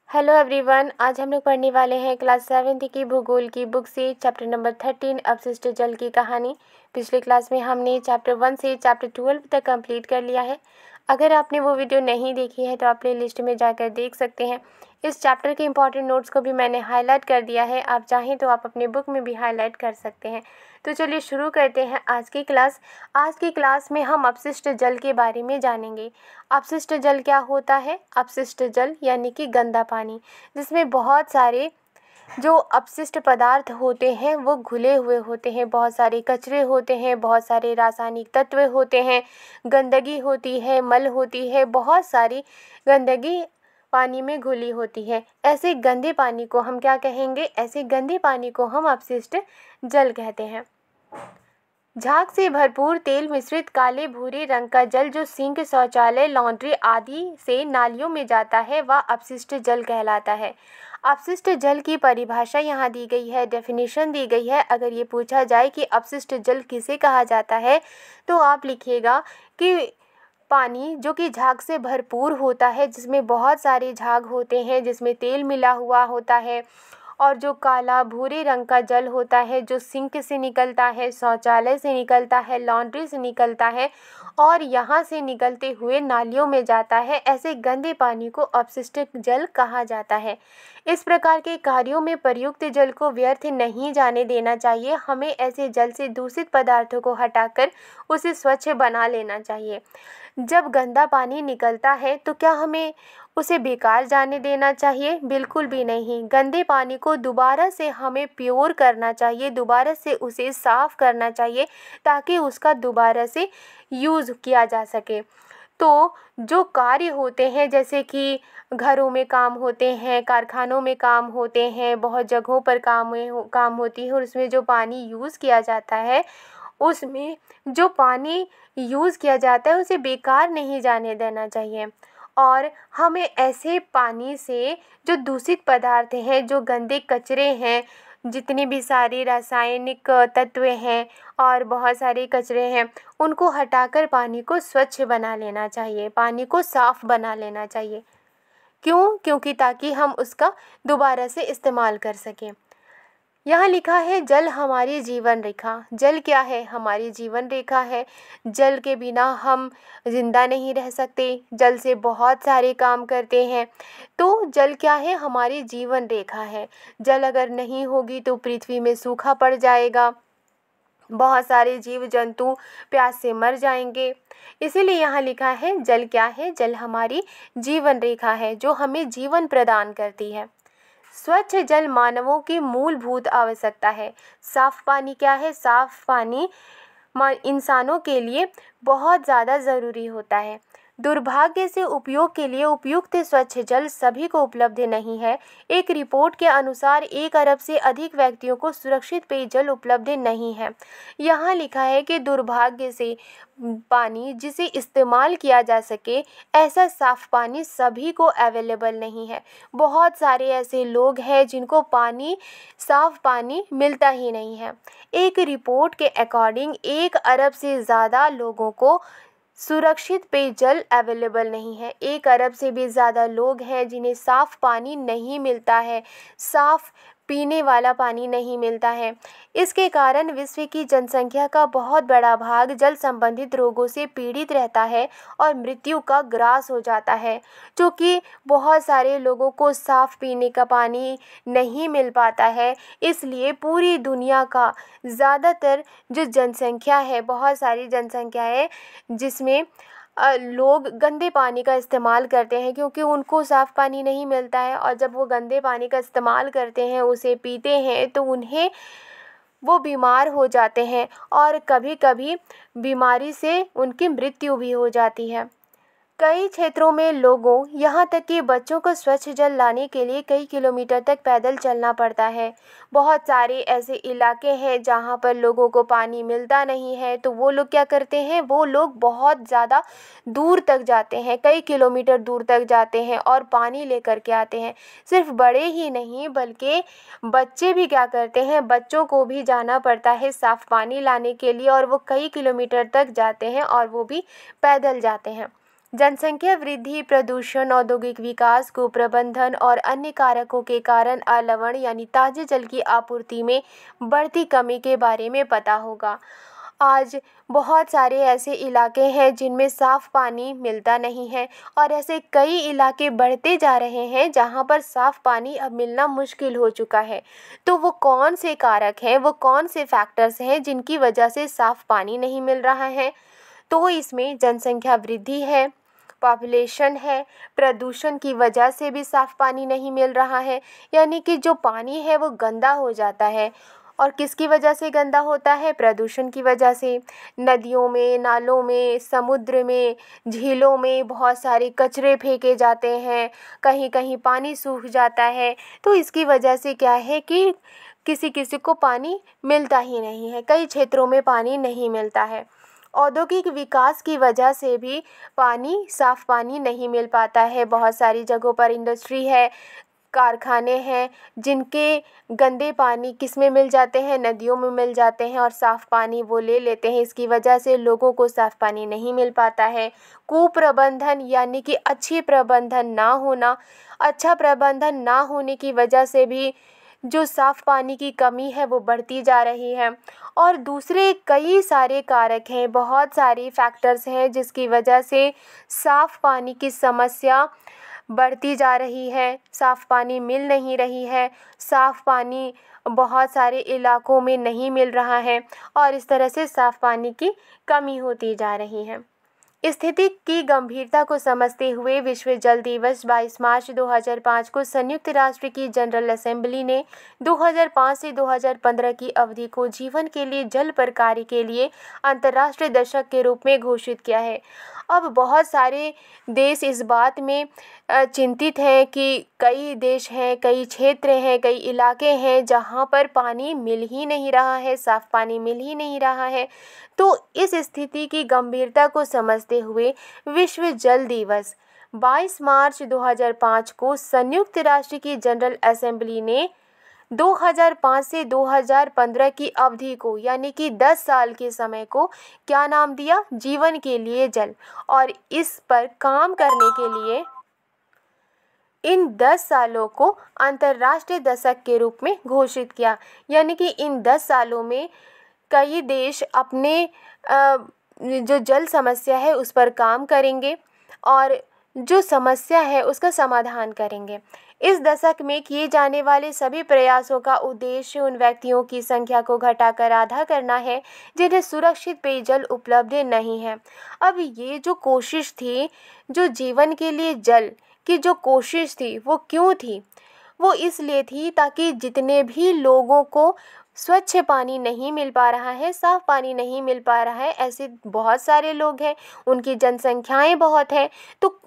Hello everyone, आज हम लोग पढ़ने वाले हैं क्लास 7 की भूगोल की बुक से चैप्टर नंबर 13 अपशिष्ट जल की कहानी। पिछले क्लास में हमने चैप्टर 1 से चैप्टर 12 तक कंप्लीट कर लिया है। अगर आपने वो वीडियो नहीं देखी है तो आप प्ले लिस्ट में जाकर देख सकते हैं। इस चैप्टर के इंपॉर्टेंट नोट्स को भी मैंने हाईलाइट कर दिया है, आप चाहें तो आप अपने बुक में भी हाईलाइट कर सकते हैं। तो चलिए शुरू करते हैं आज की क्लास। आज की क्लास में हम अपशिष्ट जल के बारे में जानेंगे। अपशिष्ट जल क्या होता है? अपशिष्ट जल यानी कि गंदा पानी, जिसमें बहुत सारे जो अपशिष्ट पदार्थ होते हैं वो घुले हुए होते हैं, बहुत सारे कचरे होते हैं, बहुत सारे रासायनिक तत्व होते हैं, गंदगी होती है, मल होती है, बहुत सारी गंदगी पानी में घुली होती है। ऐसे गंदे पानी को हम क्या कहेंगे? ऐसे गंदे पानी को हम अपशिष्ट जल कहते हैं। झाग से भरपूर तेल मिश्रित काले भूरे रंग का जल जो सिंक, शौचालय, लॉन्ड्री आदि से नालियों में जाता है वह अपशिष्ट जल कहलाता है। अपशिष्ट जल की परिभाषा यहाँ दी गई है, डेफिनेशन दी गई है। अगर ये पूछा जाए कि अपशिष्ट जल किसे कहा जाता है तो आप लिखिएगा कि पानी जो कि झाग से भरपूर होता है, जिसमें बहुत सारे झाग होते हैं, जिसमें तेल मिला हुआ होता है, और जो काला भूरे रंग का जल होता है जो सिंक से निकलता है, शौचालय से निकलता है, लॉन्ड्री से निकलता है और यहाँ से निकलते हुए नालियों में जाता है, ऐसे गंदे पानी को अपशिष्ट जल कहा जाता है। इस प्रकार के कार्यों में प्रयुक्त जल को व्यर्थ नहीं जाने देना चाहिए। हमें ऐसे जल से दूषित पदार्थों को हटाकर उसे स्वच्छ बना लेना चाहिए। जब गंदा पानी निकलता है तो क्या हमें उसे बेकार जाने देना चाहिए? बिल्कुल भी नहीं। गंदे पानी को दोबारा से हमें प्योर करना चाहिए, दोबारा से उसे साफ़ करना चाहिए ताकि उसका दोबारा से यूज़ किया जा सके। तो जो कार्य होते हैं, जैसे कि घरों में काम होते हैं, कारखानों में काम होते हैं, बहुत जगहों पर काम होती है और उसमें जो पानी यूज़ किया जाता है, उसमें जो पानी यूज़ किया जाता है उसे बेकार नहीं जाने देना चाहिए। और हमें ऐसे पानी से जो दूषित पदार्थ हैं, जो गंदे कचरे हैं, जितने भी सारे रासायनिक तत्व हैं और बहुत सारे कचरे हैं, उनको हटाकर पानी को स्वच्छ बना लेना चाहिए, पानी को साफ़ बना लेना चाहिए। क्यों? क्योंकि ताकि हम उसका दोबारा से इस्तेमाल कर सकें। यहाँ लिखा है जल हमारी जीवन रेखा। जल क्या है? हमारी जीवन रेखा है। जल के बिना हम जिंदा नहीं रह सकते, जल से बहुत सारे काम करते हैं। तो जल क्या है? हमारी जीवन रेखा है। जल अगर नहीं होगी तो पृथ्वी में सूखा पड़ जाएगा, बहुत सारे जीव जंतु प्यास से मर जाएंगे। इसीलिए यहाँ लिखा है जल क्या है? जल हमारी जीवन रेखा है जो हमें जीवन प्रदान करती है। स्वच्छ जल मानवों की मूलभूत आवश्यकता है। साफ पानी क्या है? साफ पानी इंसानों के लिए बहुत ज़्यादा ज़रूरी होता है। दुर्भाग्य से उपयोग के लिए उपयुक्त स्वच्छ जल सभी को उपलब्ध नहीं है। एक रिपोर्ट के अनुसार 1 अरब से अधिक व्यक्तियों को सुरक्षित पेयजल उपलब्ध नहीं है। यहाँ लिखा है कि दुर्भाग्य से पानी जिसे इस्तेमाल किया जा सके, ऐसा साफ पानी सभी को अवेलेबल नहीं है। बहुत सारे ऐसे लोग हैं जिनको साफ पानी मिलता ही नहीं है। एक रिपोर्ट के अकॉर्डिंग 1 अरब से ज़्यादा लोगों को सुरक्षित पेयजल अवेलेबल नहीं है। 1 अरब से भी ज़्यादा लोग हैं जिन्हें साफ़ पानी नहीं मिलता है, साफ़ पीने वाला पानी नहीं मिलता है। इसके कारण विश्व की जनसंख्या का बहुत बड़ा भाग जल संबंधित रोगों से पीड़ित रहता है और मृत्यु का ग्रास हो जाता है। क्योंकि बहुत सारे लोगों को साफ़ पीने का पानी नहीं मिल पाता है, इसलिए पूरी दुनिया का ज़्यादातर जो जनसंख्या है, बहुत सारी जनसंख्या है जिसमें लोग गंदे पानी का इस्तेमाल करते हैं क्योंकि उनको साफ़ पानी नहीं मिलता है। और जब वो गंदे पानी का इस्तेमाल करते हैं, उसे पीते हैं, तो उन्हें वो बीमार हो जाते हैं और कभी-कभी बीमारी से उनकी मृत्यु भी हो जाती है। कई क्षेत्रों में लोगों, यहाँ तक कि बच्चों को स्वच्छ जल लाने के लिए कई किलोमीटर तक पैदल चलना पड़ता है। बहुत सारे ऐसे इलाके हैं जहाँ पर लोगों को पानी मिलता नहीं है, तो वो लोग क्या करते हैं? वो लोग बहुत ज़्यादा दूर तक जाते हैं, कई किलोमीटर दूर तक जाते हैं और पानी लेकर के आते हैं। सिर्फ बड़े ही नहीं बल्कि बच्चे भी क्या करते हैं? बच्चों को भी जाना पड़ता है साफ़ पानी लाने के लिए और वो कई किलोमीटर तक जाते हैं और वो भी पैदल जाते हैं। जनसंख्या वृद्धि, प्रदूषण, औद्योगिक विकास, कुप्रबंधन और अन्य कारकों के कारण अलवण यानी ताजे जल की आपूर्ति में बढ़ती कमी के बारे में पता होगा। आज बहुत सारे ऐसे इलाके हैं जिनमें साफ़ पानी मिलता नहीं है और ऐसे कई इलाके बढ़ते जा रहे हैं जहां पर साफ़ पानी अब मिलना मुश्किल हो चुका है। तो वो कौन से कारक हैं, वो कौन से फैक्टर्स हैं जिनकी वजह से साफ़ पानी नहीं मिल रहा है? तो इसमें जनसंख्या वृद्धि है, पॉपुलेशन है, प्रदूषण की वजह से भी साफ़ पानी नहीं मिल रहा है, यानी कि जो पानी है वो गंदा हो जाता है। और किसकी वजह से गंदा होता है? प्रदूषण की वजह से। नदियों में, नालों में, समुद्र में, झीलों में बहुत सारे कचरे फेंके जाते हैं, कहीं कहीं पानी सूख जाता है। तो इसकी वजह से क्या है कि किसी किसी को पानी मिलता ही नहीं है, कई क्षेत्रों में पानी नहीं मिलता है। औद्योगिक विकास की वजह से भी साफ़ पानी नहीं मिल पाता है। बहुत सारी जगहों पर इंडस्ट्री है, कारखाने हैं, जिनके गंदे पानी किस में मिल जाते हैं? नदियों में मिल जाते हैं और साफ़ पानी वो ले लेते हैं। इसकी वजह से लोगों को साफ़ पानी नहीं मिल पाता है। कुप्रबंधन यानी कि अच्छा प्रबंधन ना होने की वजह से भी जो साफ़ पानी की कमी है वो बढ़ती जा रही है। और दूसरे कई सारे कारक हैं, बहुत सारी फैक्टर्स हैं जिसकी वजह से साफ़ पानी की समस्या बढ़ती जा रही है, साफ़ पानी मिल नहीं रही है, साफ़ पानी बहुत सारे इलाकों में नहीं मिल रहा है और इस तरह से साफ़ पानी की कमी होती जा रही है। स्थिति की गंभीरता को समझते हुए विश्व जल दिवस 22 मार्च 2005 को संयुक्त राष्ट्र की जनरल असेंबली ने 2005 से 2015 की अवधि को जीवन के लिए जल पर कार्य के लिए अंतर्राष्ट्रीय दशक के रूप में घोषित किया है। अब बहुत सारे देश इस बात में चिंतित हैं कि कई देश हैं, कई क्षेत्र हैं, कई इलाके हैं जहां पर पानी मिल ही नहीं रहा है, साफ़ पानी मिल ही नहीं रहा है। तो इस स्थिति की गंभीरता को समझते हुए विश्व जल दिवस 22 मार्च 2005 को संयुक्त राष्ट्र की जनरल असेंबली ने 2005 से 2015 की अवधि को यानी कि 10 साल के समय को क्या नाम दिया? जीवन के लिए जल। और इस पर काम करने के लिए इन 10 सालों को अंतर्राष्ट्रीय दशक के रूप में घोषित किया। यानी कि इन 10 सालों में कई देश अपने जो जल समस्या है उस पर काम करेंगे और जो समस्या है उसका समाधान करेंगे। इस दशक में किए जाने वाले सभी प्रयासों का उद्देश्य उन व्यक्तियों की संख्या को घटाकर आधा करना है जिन्हें सुरक्षित पेयजल उपलब्ध नहीं है। अब ये जो कोशिश थी, जो जीवन के लिए जल की जो कोशिश थी वो क्यों थी? वो इसलिए थी ताकि जितने भी लोगों को स्वच्छ पानी नहीं मिल पा रहा है, साफ़ पानी नहीं मिल पा रहा है, ऐसे बहुत सारे लोग हैं, उनकी जनसंख्याएं बहुत हैं, तो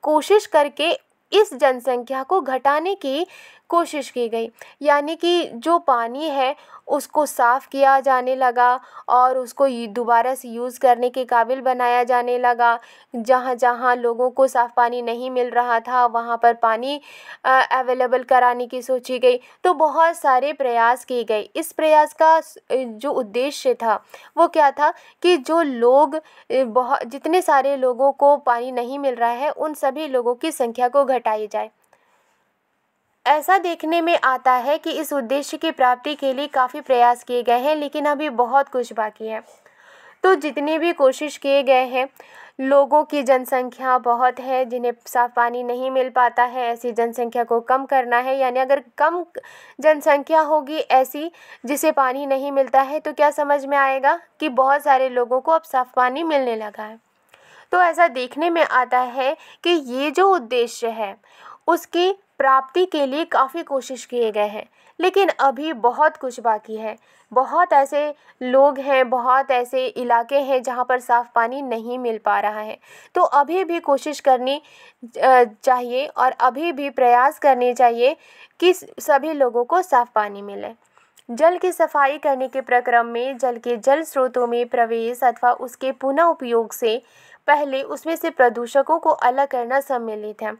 कोशिश करके इस जनसंख्या को घटाने की कोशिश की गई। यानी कि जो पानी है उसको साफ़ किया जाने लगा और उसको दोबारा से यूज़ करने के काबिल बनाया जाने लगा। जहाँ जहाँ लोगों को साफ़ पानी नहीं मिल रहा था वहाँ पर पानी अवेलेबल कराने की सोची गई। तो बहुत सारे प्रयास किए गए। इस प्रयास का जो उद्देश्य था वो क्या था कि जो लोग जितने सारे लोगों को पानी नहीं मिल रहा है उन सभी लोगों की संख्या को घटाई जाए। ऐसा देखने में आता है कि इस उद्देश्य की प्राप्ति के लिए काफ़ी प्रयास किए गए हैं, लेकिन अभी बहुत कुछ बाकी है। तो जितने भी कोशिश किए गए हैं, लोगों की जनसंख्या बहुत है जिन्हें साफ़ पानी नहीं मिल पाता है, ऐसी जनसंख्या को कम करना है। यानी अगर कम जनसंख्या होगी ऐसी जिसे पानी नहीं मिलता है तो क्या समझ में आएगा कि बहुत सारे लोगों को अब साफ़ पानी मिलने लगा है। तो ऐसा देखने में आता है कि ये जो उद्देश्य है उसकी प्राप्ति के लिए काफ़ी कोशिश किए गए हैं, लेकिन अभी बहुत कुछ बाकी है। बहुत ऐसे लोग हैं, बहुत ऐसे इलाके हैं जहाँ पर साफ़ पानी नहीं मिल पा रहा है। तो अभी भी कोशिश करनी चाहिए और अभी भी प्रयास करने चाहिए कि सभी लोगों को साफ़ पानी मिले। जल की सफाई करने के प्रक्रम में जल के जल स्रोतों में प्रवेश अथवा उसके पुनः उपयोग से पहले उसमें से प्रदूषकों को अलग करना सम्मिलित है।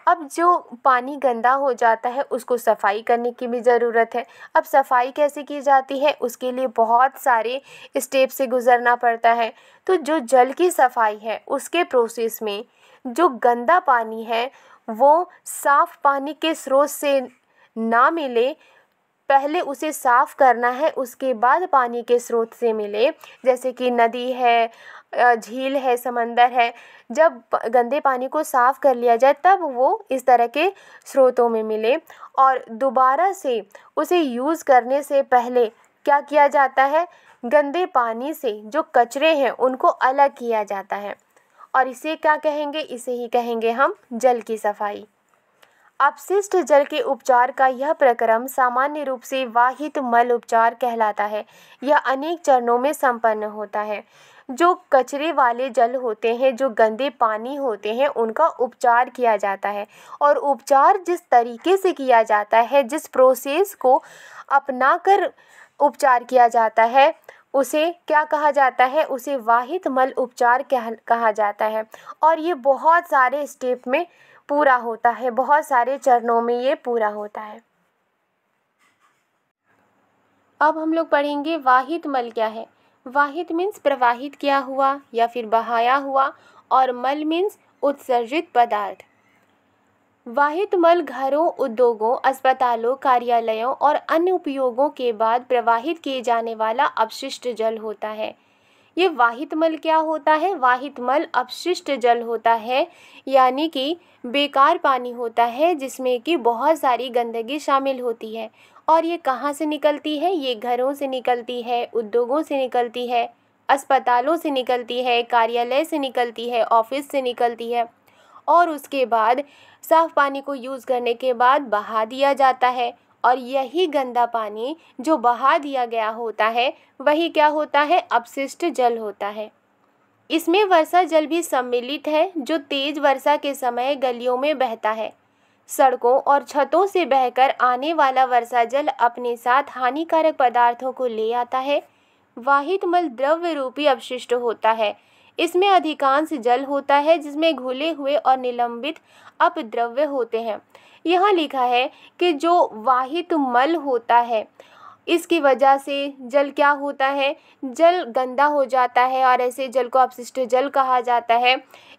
अब जो पानी गंदा हो जाता है उसको सफाई करने की भी ज़रूरत है। अब सफाई कैसे की जाती है उसके लिए बहुत सारे स्टेप से गुज़रना पड़ता है। तो जो जल की सफाई है उसके प्रोसेस में जो गंदा पानी है वो साफ पानी के स्रोत से ना मिले, पहले उसे साफ करना है, उसके बाद पानी के स्रोत से मिले। जैसे कि नदी है, झील है, समंदर है, जब गंदे पानी को साफ कर लिया जाए तब वो इस तरह के स्रोतों में मिले। और दोबारा से उसे यूज़ करने से पहले क्या किया जाता है, गंदे पानी से जो कचरे हैं उनको अलग किया जाता है। और इसे क्या कहेंगे, इसे ही कहेंगे हम जल की सफाई। अपशिष्ट जल के उपचार का यह प्रक्रम सामान्य रूप से वाहित मल उपचार कहलाता है। यह अनेक चरणों में संपन्न होता है। जो कचरे वाले जल होते हैं, जो गंदे पानी होते हैं, उनका उपचार किया जाता है। और उपचार जिस तरीके से किया जाता है, जिस प्रोसेस को अपनाकर उपचार किया जाता है, उसे क्या कहा जाता है, उसे वाहित मल उपचार कहा जाता है। और ये बहुत सारे स्टेप में पूरा होता है, बहुत सारे चरणों में ये पूरा होता है। अब हम लोग पढ़ेंगे वाहित मल क्या है। वाहित मीन्स प्रवाहित किया हुआ या फिर बहाया हुआ, और मल मीन्स उत्सर्जित पदार्थ। वाहित मल घरों, उद्योगों, अस्पतालों, कार्यालयों और अन्य उपयोगों के बाद प्रवाहित किए जाने वाला अपशिष्ट जल होता है। ये वाहित मल क्या होता है, वाहित मल अपशिष्ट जल होता है, यानी कि बेकार पानी होता है जिसमें कि बहुत सारी गंदगी शामिल होती है। और ये कहाँ से निकलती है, ये घरों से निकलती है, उद्योगों से निकलती है, अस्पतालों से निकलती है, कार्यालय से निकलती है, ऑफिस से निकलती है। और उसके बाद साफ पानी को यूज़ करने के बाद बहा दिया जाता है। और यही गंदा पानी जो बहा दिया गया होता है वही क्या होता है, अपशिष्ट जल होता है। इसमें वर्षा जल भी सम्मिलित है जो तेज वर्षा के समय गलियों में बहता है। सड़कों और छतों से बहकर आने वाला वर्षा जल अपने साथ हानिकारक पदार्थों को ले आता है। वाहित मल द्रव्य रूपी अपशिष्ट होता है। इसमें अधिकांश जल होता है जिसमें घुले हुए और निलंबित अपद्रव्य होते हैं। यहाँ लिखा है कि जो वाहित मल होता है इसकी वजह से जल क्या होता है, जल गंदा हो जाता है और ऐसे जल को अपशिष्ट जल कहा जाता है।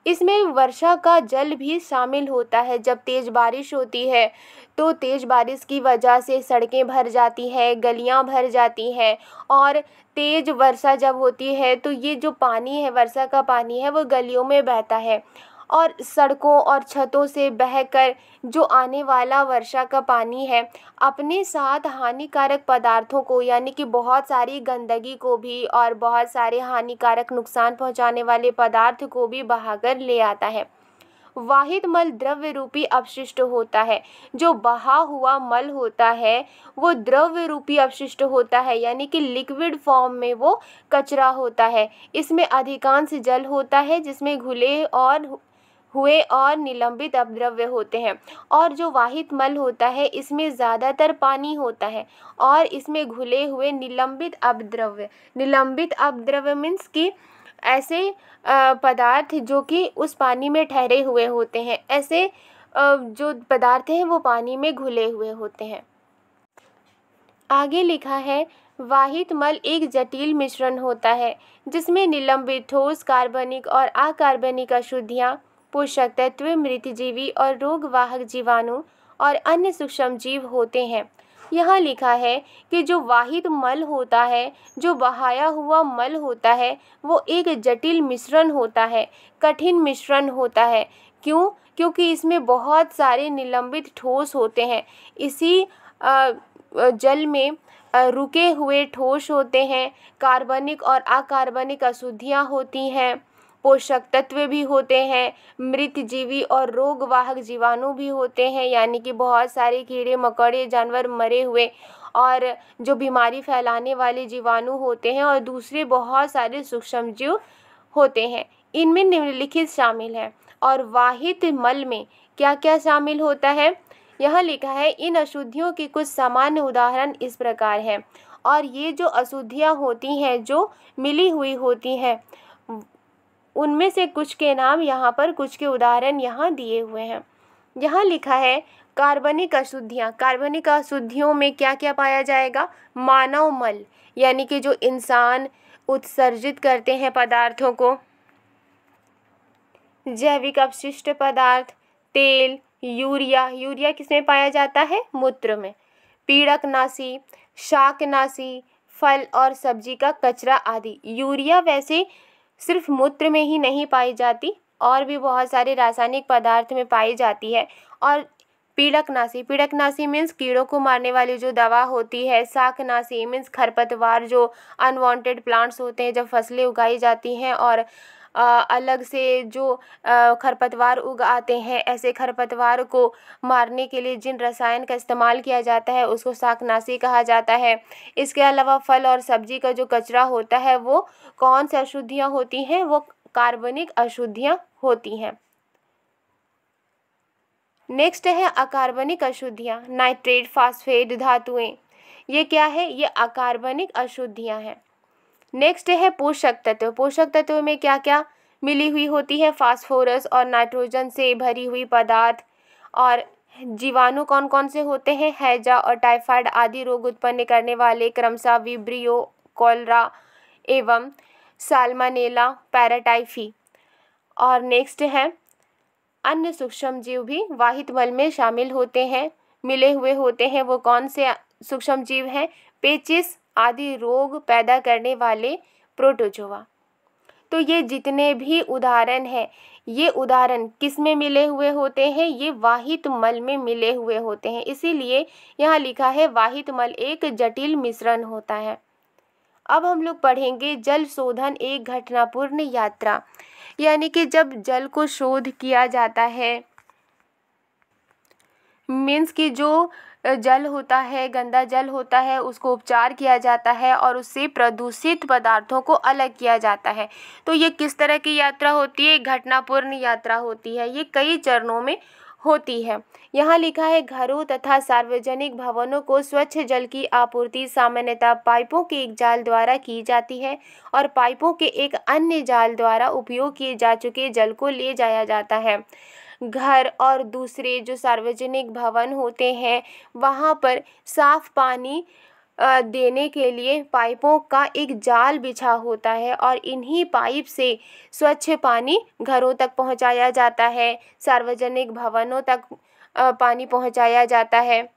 इसमें वर्षा का जल भी शामिल होता है। जब तेज़ बारिश होती है तो तेज़ बारिश की वजह से सड़कें भर जाती है, गलियां भर जाती हैं। और तेज़ वर्षा जब होती है तो ये जो पानी है, वर्षा का पानी है, वो गलियों में बहता है। और सड़कों और छतों से बहकर जो आने वाला वर्षा का पानी है अपने साथ हानिकारक पदार्थों को, यानी कि बहुत सारी गंदगी को भी और बहुत सारे हानिकारक नुकसान पहुंचाने वाले पदार्थ को भी बहाकर ले आता है। वाहित मल द्रव्य रूपी अपशिष्ट होता है। जो बहा हुआ मल होता है वो द्रव्य रूपी अपशिष्ट होता है, यानी कि लिक्विड फॉर्म में वो कचरा होता है। इसमें अधिकांश जल होता है जिसमें घुले और हुए और निलंबित अपद्रव्य होते हैं। और जो वाहित मल होता है इसमें ज़्यादातर पानी होता है और इसमें घुले हुए निलंबित अपद्रव्य मीन्स कि ऐसे पदार्थ जो कि उस पानी में ठहरे हुए होते हैं, ऐसे जो पदार्थ हैं वो पानी में घुले हुए होते हैं। आगे लिखा है वाहित मल एक जटिल मिश्रण होता है जिसमें निलंबित ठोस, कार्बनिक और अकार्बनिक अशुद्धियाँ, पोषक तत्व, मृतजीवी और रोगवाहक जीवाणु और अन्य सूक्ष्म जीव होते हैं। यहाँ लिखा है कि जो वाहित मल होता है, जो बहाया हुआ मल होता है, वो एक जटिल मिश्रण होता है, कठिन मिश्रण होता है। क्यों? क्योंकि इसमें बहुत सारे निलंबित ठोस होते हैं। इसी जल में रुके हुए ठोस होते हैं, कार्बनिक और अकार्बनिक अशुद्धियाँ होती हैं, पोषक तत्व भी होते हैं, मृतजीवी और रोगवाहक जीवाणु भी होते हैं, यानी कि बहुत सारे कीड़े मकोड़े, जानवर मरे हुए और जो बीमारी फैलाने वाले जीवाणु होते हैं, और दूसरे बहुत सारे सूक्ष्म जीव होते हैं। इनमें निम्नलिखित शामिल है। और वाहित मल में क्या क्या शामिल होता है, यहाँ लिखा है इन अशुद्धियों के कुछ सामान्य उदाहरण इस प्रकार हैं। और ये जो अशुद्धियाँ होती हैं जो मिली हुई होती हैं उनमें से कुछ के नाम यहाँ पर, कुछ के उदाहरण यहाँ दिए हुए हैं। यहाँ लिखा है कार्बनिक अशुद्धियाँ। कार्बनिक अशुद्धियों में क्या क्या पाया जाएगा, मानव मल, यानी कि जो इंसान उत्सर्जित करते हैं पदार्थों को, जैविक अपशिष्ट पदार्थ, तेल, यूरिया। यूरिया किसमें पाया जाता है? मूत्र में। पीड़कनाशी, शाकनाशी, फल और सब्जी का कचरा आदि। यूरिया वैसे सिर्फ मूत्र में ही नहीं पाई जाती, और भी बहुत सारे रासायनिक पदार्थ में पाई जाती है। और पीड़कनाशी, पीड़कनाशी मीन्स कीड़ों को मारने वाली जो दवा होती है। शाकनाशी मीन्स खरपतवार, जो अनवांटेड प्लांट्स होते हैं जब फसलें उगाई जाती हैं और अलग से जो खरपतवार उग आते हैं, ऐसे खरपतवार को मारने के लिए जिन रसायन का इस्तेमाल किया जाता है उसको शाकनाशी कहा जाता है। इसके अलावा फल और सब्जी का जो कचरा होता है वो कौन सी अशुद्धियाँ होती हैं? वो कार्बनिक अशुद्धियाँ होती हैं। नेक्स्ट है अकार्बनिक अशुद्धियाँ, नाइट्रेट, फास्फेट, धातुएं। ये क्या है? ये अकार्बनिक अशुद्धियाँ हैं। नेक्स्ट है पोषक तत्व। पोषक तत्व में क्या क्या मिली हुई होती है? फास्फोरस और नाइट्रोजन से भरी हुई पदार्थ। और जीवाणु कौन कौन से होते हैं? हैजा और टाइफाइड आदि रोग उत्पन्न करने वाले क्रमशः विब्रियो, कॉलरा एवं साल्मोनेला, पैराटाइफी। और नेक्स्ट है अन्य सूक्ष्म जीव भी वाहित मल में शामिल होते हैं, मिले हुए होते हैं। वो कौन से सूक्ष्म जीव हैं? पेचिस आदि रोग पैदा करने वाले प्रोटोजोआ। तो ये जितने भी उदाहरण हैं, ये उदाहरण किस में मिले हुए होते हैं? ये वाहित मल में मिले हुए होते हैं। इसीलिए यहाँ लिखा है वाहित मल एक जटिल मिश्रण होता है। अब हम लोग पढ़ेंगे जल शोधन एक घटनापूर्ण यात्रा। यानी कि जब जल को शोध किया जाता है, मीन्स कि जो जल होता है, गंदा जल होता है, उसको उपचार किया जाता है और उससे प्रदूषित पदार्थों को अलग किया जाता है। तो ये किस तरह की यात्रा होती है? घटनापूर्ण यात्रा होती है। ये कई चरणों में होती है। यहाँ लिखा है घरों तथा सार्वजनिक भवनों को स्वच्छ जल की आपूर्ति सामान्यतः पाइपों के एक जाल द्वारा की जाती है और पाइपों के एक अन्य जाल द्वारा उपयोग किए जा चुके जल को ले जाया जाता है। घर और दूसरे जो सार्वजनिक भवन होते हैं वहाँ पर साफ पानी देने के लिए पाइपों का एक जाल बिछा होता है और इन्हीं पाइप से स्वच्छ पानी घरों तक पहुंचाया जाता है, सार्वजनिक भवनों तक पानी पहुंचाया जाता है।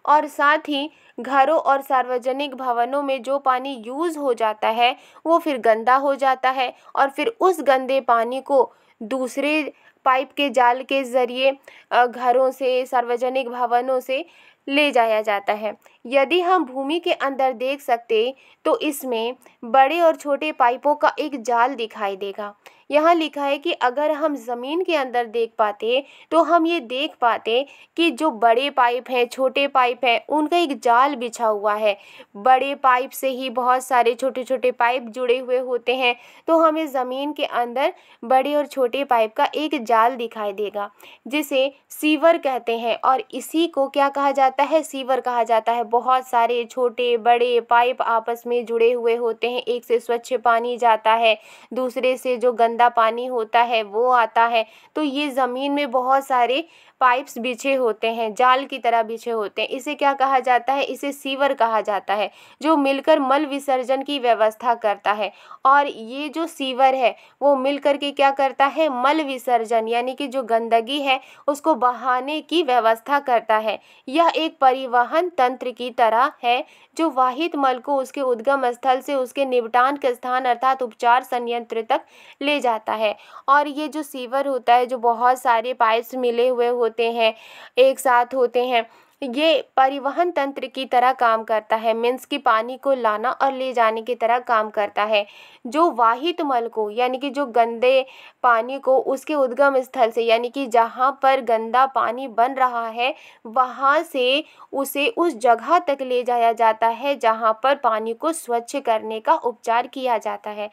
और साथ ही घरों और सार्वजनिक भवनों में जो पानी यूज़ हो जाता है वो फिर गंदा हो जाता है और फिर उस गंदे पानी को दूसरे पाइप के जाल के ज़रिए घरों से, सार्वजनिक भवनों से ले जाया जाता है। यदि हम भूमि के अंदर देख सकते तो इसमें बड़े और छोटे पाइपों का एक जाल दिखाई देगा। यहाँ लिखा है कि अगर हम ज़मीन के अंदर देख पाते तो हम ये देख पाते कि जो बड़े पाइप हैं, छोटे पाइप हैं, उनका एक जाल बिछा हुआ है। बड़े पाइप से ही बहुत सारे छोटे छोटे पाइप जुड़े हुए होते हैं, तो हमें ज़मीन के अंदर बड़े और छोटे पाइप का एक जाल दिखाई देगा जिसे सीवर कहते हैं। और इसी को क्या कहा जाता है? सीवर कहा जाता है। बहुत सारे छोटे बड़े पाइप आपस में जुड़े हुए होते हैं। एक से स्वच्छ पानी जाता है, दूसरे से जो गंदा पानी होता है वो आता है। तो ये ज़मीन में बहुत सारे पाइप्स बिछे होते हैं, जाल की तरह बिछे होते हैं। इसे क्या कहा जाता है? इसे सीवर कहा जाता है, जो मिलकर मल विसर्जन की व्यवस्था करता है। और ये जो सीवर है वो मिलकर के क्या करता है? मल विसर्जन, यानी कि जो गंदगी है उसको बहाने की व्यवस्था करता है। यह एक परिवहन तंत्र की तरह है जो वाहित मल को उसके उद्गम स्थल से उसके निपटान के स्थान अर्थात उपचार संयंत्र तक ले जाता है। और ये जो सीवर होता है, जो बहुत सारे पाइप्स मिले हुए होते हैं, एक साथ होते हैं, ये परिवहन तंत्र की तरह काम करता है। मीन्स कि पानी को लाना और ले जाने की तरह काम करता है। जो वाहित मल को, यानी कि जो गंदे पानी को उसके उद्गम स्थल से, यानी कि जहाँ पर गंदा पानी बन रहा है वहाँ से उसे उस जगह तक ले जाया जाता है जहाँ पर पानी को स्वच्छ करने का उपचार किया जाता है।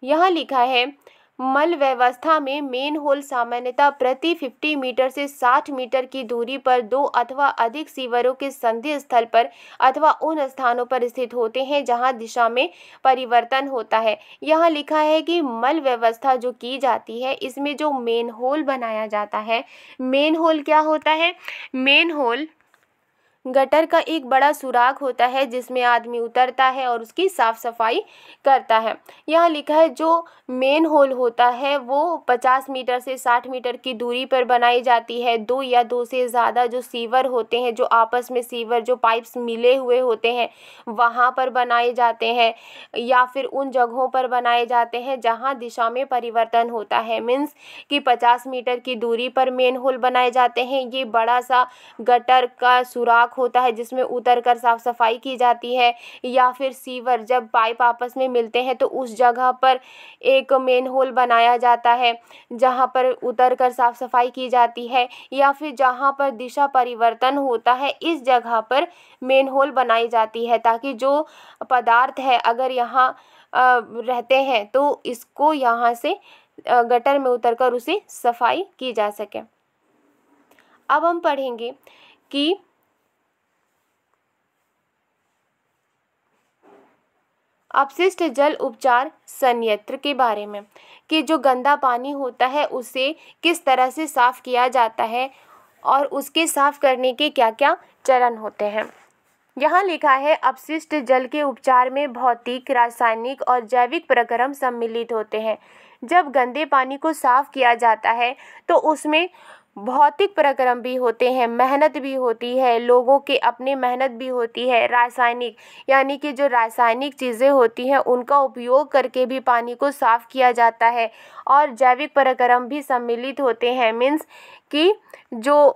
यहाँ लिखा है मल व्यवस्था में मेन होल सामान्यतः प्रति 50 मीटर से 60 मीटर की दूरी पर दो अथवा अधिक सीवरों के संधि स्थल पर अथवा उन स्थानों पर स्थित होते हैं जहां दिशा में परिवर्तन होता है। यहाँ लिखा है कि मल व्यवस्था जो की जाती है इसमें जो मेन होल बनाया जाता है, मेन होल क्या होता है? मेन होल गटर का एक बड़ा सुराख होता है जिसमें आदमी उतरता है और उसकी साफ सफाई करता है। यहाँ लिखा है जो मेन होल होता है वो 50 मीटर से 60 मीटर की दूरी पर बनाई जाती है। 2 या 2 से ज़्यादा जो सीवर होते हैं, जो आपस में सीवर जो पाइप्स मिले हुए होते हैं वहाँ पर बनाए जाते हैं, या फिर उन जगहों पर बनाए जाते हैं जहाँ दिशा में परिवर्तन होता है। मीन्स कि 50 मीटर की दूरी पर मेन होल बनाए जाते हैं। ये बड़ा सा गटर का सुराख होता है जिसमें उतरकर साफ सफाई की जाती है, या फिर सीवर जब पाइप आपस में मिलते हैं तो उस जगह पर एक मेन होल बनाया जाता है जहां पर उतरकर साफ सफाई की जाती है, या फिर जहां पर दिशा परिवर्तन होता है इस जगह पर मेन होल बनाई जाती है, ताकि जो पदार्थ है अगर यहाँ रहते हैं तो इसको यहाँ से गटर में उतरकर उसे सफाई की जा सके। अब हम पढ़ेंगे कि अपशिष्ट जल उपचार संयंत्र के बारे में, कि जो गंदा पानी होता है उसे किस तरह से साफ किया जाता है और उसके साफ करने के क्या क्या चरण होते हैं। यहाँ लिखा है अपशिष्ट जल के उपचार में भौतिक, रासायनिक और जैविक प्रक्रम सम्मिलित होते हैं। जब गंदे पानी को साफ किया जाता है तो उसमें भौतिक प्रक्रम भी होते हैं, मेहनत भी होती है, लोगों के अपने मेहनत भी होती है। रासायनिक यानी कि जो रासायनिक चीज़ें होती हैं उनका उपयोग करके भी पानी को साफ किया जाता है, और जैविक प्रक्रम भी सम्मिलित होते हैं। मीन्स कि जो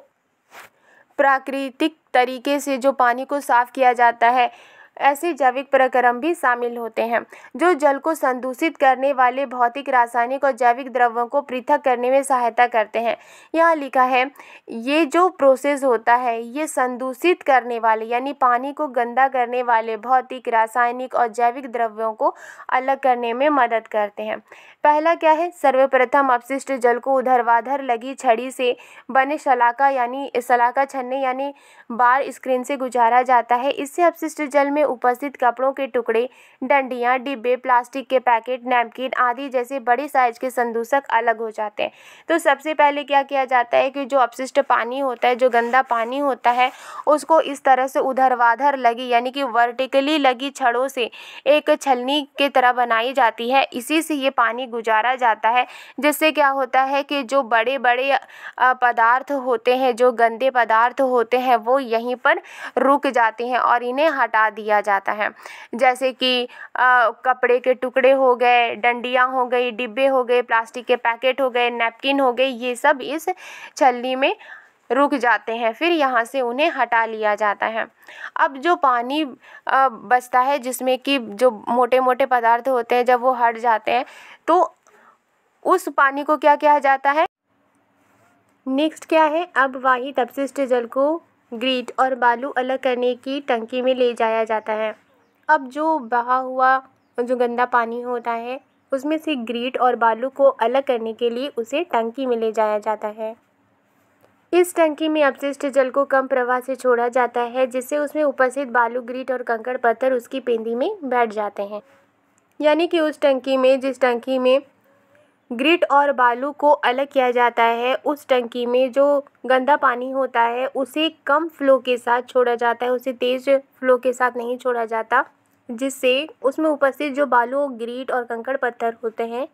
प्राकृतिक तरीके से जो पानी को साफ किया जाता है ऐसे जैविक प्रक्रम भी शामिल होते हैं जो जल को संदूषित करने वाले भौतिक, रासायनिक और जैविक द्रव्यों को पृथक करने में सहायता करते हैं। यहाँ लिखा है ये जो प्रोसेस होता है ये संदूषित करने वाले यानी पानी को गंदा करने वाले भौतिक, रासायनिक और जैविक द्रव्यों को अलग करने में मदद करते हैं। पहला क्या है, सर्वप्रथम अपशिष्ट जल को ऊर्ध्वाधर लगी छड़ी से बने सलाका छन्ने यानी बार स्क्रीन से गुजारा जाता है। इससे अपशिष्ट जल में उपस्थित कपड़ों के टुकड़े, डंडियां, डिब्बे, प्लास्टिक के पैकेट, नैपकिन आदि जैसे बड़े साइज के संदूषक अलग हो जाते हैं। तो सबसे पहले क्या किया जाता है कि जो अपशिष्ट पानी होता है, जो गंदा पानी होता है, उसको इस तरह से ऊर्ध्वाधर लगी यानी कि वर्टिकली लगी छड़ों से एक छलनी की तरह बनाई जाती है। इसी से ये पानी गुजारा जाता है, जिससे क्या होता है कि जो बड़े बड़े पदार्थ होते हैं, जो गंदे पदार्थ होते हैं, वो यहीं पर रुक जाते हैं और इन्हें हटा दिया जाता है। जैसे कि कपड़े के टुकड़े हो गए, डंडियां हो गई, डिब्बे हो गए, प्लास्टिक के पैकेट हो गए, नैपकिन हो गए, ये सब इस छलनी में रुक जाते हैं, फिर यहाँ से उन्हें हटा लिया जाता है। अब जो पानी बचता है जिसमें कि जो मोटे मोटे पदार्थ होते हैं, जब वो हट जाते हैं तो उस पानी को क्या किया जाता है। नेक्स्ट क्या है, अब वाहित अपशिष्ट जल को ग्रीट और बालू अलग करने की टंकी में ले जाया जाता है। अब जो बहा हुआ जो गंदा पानी होता है उसमें से ग्रीट और बालू को अलग करने के लिए उसे टंकी में ले जाया जाता है। इस टंकी में अपशिष्ट जल को कम प्रवाह से छोड़ा जाता है, जिससे उसमें उपस्थित बालू, ग्रीट और कंकड़ पत्थर उसकी पेंदी में बैठ जाते हैं। यानी कि उस टंकी में जिस टंकी में ग्रीट और बालू को अलग किया जाता है, उस टंकी में जो गंदा पानी होता है उसे कम फ्लो के साथ छोड़ा जाता है, उसे तेज़ फ्लो के साथ नहीं छोड़ा जाता, जिससे उसमें उपस्थित जो बालू, ग्रीट और कंकड़ पत्थर होते हैं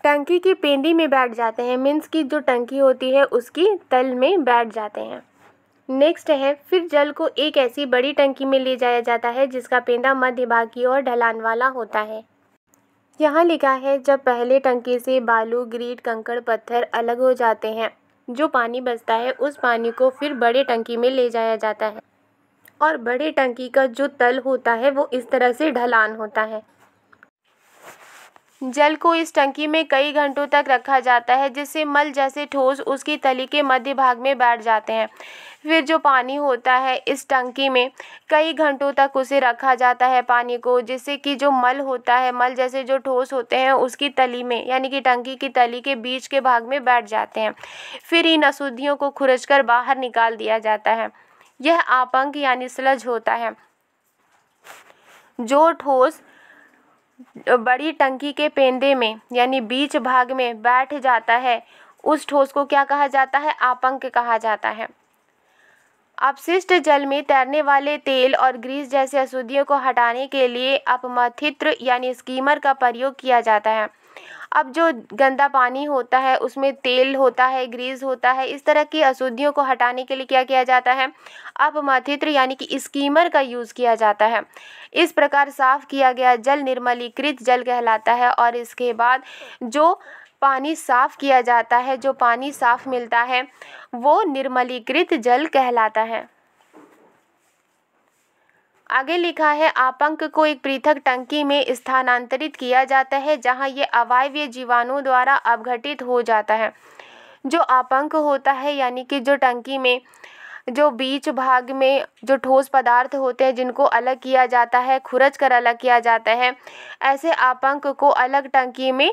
टंकी की पेंदी में बैठ जाते हैं। मीन्स की जो टंकी होती है उसकी तल में बैठ जाते हैं। नेक्स्ट है, फिर जल को एक ऐसी बड़ी टंकी में ले जाया जाता है जिसका पेंदा मध्य भाग की ओर ढलान वाला होता है। यहाँ लिखा है जब पहले टंकी से बालू, ग्रीट, कंकड़ पत्थर अलग हो जाते हैं, जो पानी बचता है उस पानी को फिर बड़े टंकी में ले जाया जाता है, और बड़े टंकी का जो तल होता है वो इस तरह से ढलान होता है। जल को इस टंकी में कई घंटों तक रखा जाता है, जिससे मल जैसे ठोस उसकी तली के मध्य भाग में बैठ जाते हैं। फिर जो पानी होता है इस टंकी में कई घंटों तक उसे रखा जाता है पानी को, जिससे कि जो मल होता है, मल जैसे जो ठोस होते हैं उसकी तली में यानी कि टंकी की तली के बीच के भाग में बैठ जाते हैं। फिर इन अशुद्धियों को खुरचकर बाहर निकाल दिया जाता है। यह आपंक यानी स्लज होता है। जो ठोस बड़ी टंकी के पेंदे में यानी बीच भाग में बैठ जाता है उस ठोस को क्या कहा जाता है, आपंक कहा जाता है। अपशिष्ट जल में तैरने वाले तेल और ग्रीस जैसे अशुद्धियों को हटाने के लिए अपमथित्र यानी स्कीमर का प्रयोग किया जाता है। अब जो गंदा पानी होता है उसमें तेल होता है, ग्रीस होता है, इस तरह की अशुद्धियों को हटाने के लिए क्या किया जाता है? अपमथित्र यानी कि स्कीमर का यूज़ किया जाता है। इस प्रकार साफ किया गया जल निर्मलीकृत जल कहलाता है और इसके बाद जो पानी साफ किया जाता है, जो पानी साफ मिलता है, वो निर्मलीकृत जल कहलाता है। आगे लिखा है आपंक को एक पृथक टंकी में स्थानांतरित किया जाता है जहां ये अवायवीय जीवाणुओं द्वारा अपघटित हो जाता है। जो आपंक होता है यानी कि जो टंकी में जो बीच भाग में जो ठोस पदार्थ होते हैं जिनको अलग किया जाता है, खुरच कर अलग किया जाता है, ऐसे आपंक को अलग टंकी में